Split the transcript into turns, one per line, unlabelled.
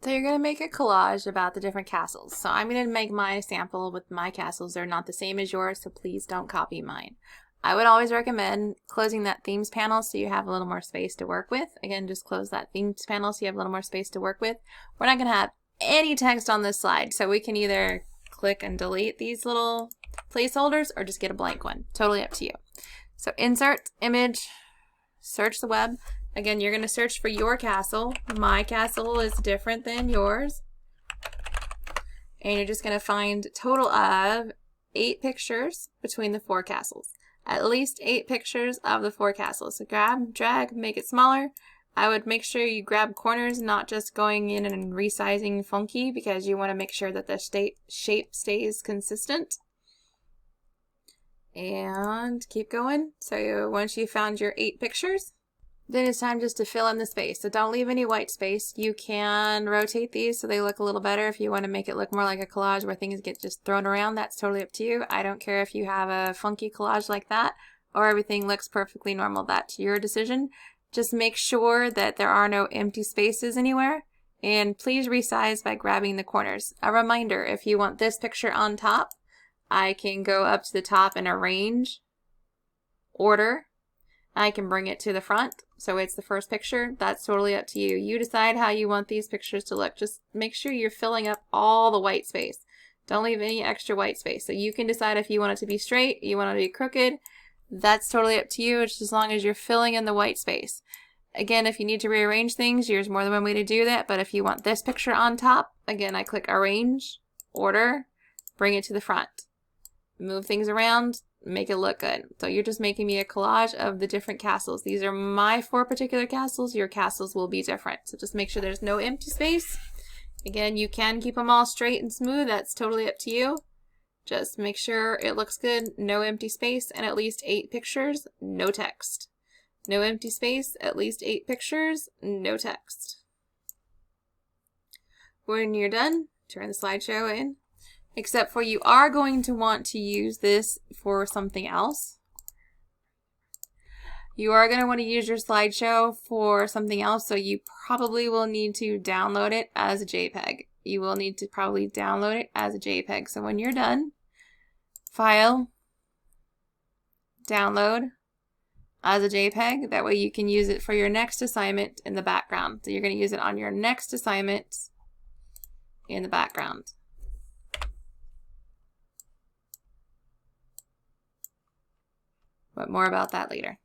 So you're going to make a collage about the different castles. So I'm going to make my sample with my castles. They're not the same as yours, so please don't copy mine. I would always recommend closing that themes panel so you have a little more space to work with. Again, just close that themes panel so you have a little more space to work with. We're not going to have any text on this slide, so we can either click and delete these little placeholders or just get a blank one. Totally up to you. So insert image, search the web. Again, you're going to search for your castle. My castle is different than yours. And you're just going to find a total of 8 pictures between the 4 castles. At least 8 pictures of the 4 castles. So grab, drag, make it smaller. I would make sure you grab corners, not just going in and resizing funky, because you want to make sure that the shape stays consistent. And keep going. So once you found your 8 pictures, then it's time just to fill in the space. So don't leave any white space. You can rotate these so they look a little better if you want to make it look more like a collage where things get just thrown around. That's totally up to you. I don't care if you have a funky collage like that or everything looks perfectly normal. That's your decision. Just make sure that there are no empty spaces anywhere. And please resize by grabbing the corners. A reminder, if you want this picture on top, I can go up to the top and arrange, order. I can bring it to the front, so it's the first picture. That's totally up to you. You decide how you want these pictures to look. Just make sure you're filling up all the white space. Don't leave any extra white space. So you can decide if you want it to be straight, you want it to be crooked. That's totally up to you. It's just as long as you're filling in the white space. Again, if you need to rearrange things, there's more than one way to do that. But if you want this picture on top, again, I click arrange, order, bring it to the front. Move things around, make it look good. So you're just making me a collage of the different castles. These are my 4 particular castles. Your castles will be different. So just make sure there's no empty space. Again, you can keep them all straight and smooth. That's totally up to you. Just make sure it looks good. No empty space and at least 8 pictures, no text. No empty space, at least 8 pictures, no text. When you're done, turn the slideshow in. Except for you are going to want to use this for something else. You are going to want to use your slideshow for something else, so you probably will need to download it as a JPEG. You will need to probably download it as a JPEG. So when you're done, File, Download as a JPEG. That way you can use it for your next assignment in the background. So you're going to use it on your next assignment in the background. But more about that later.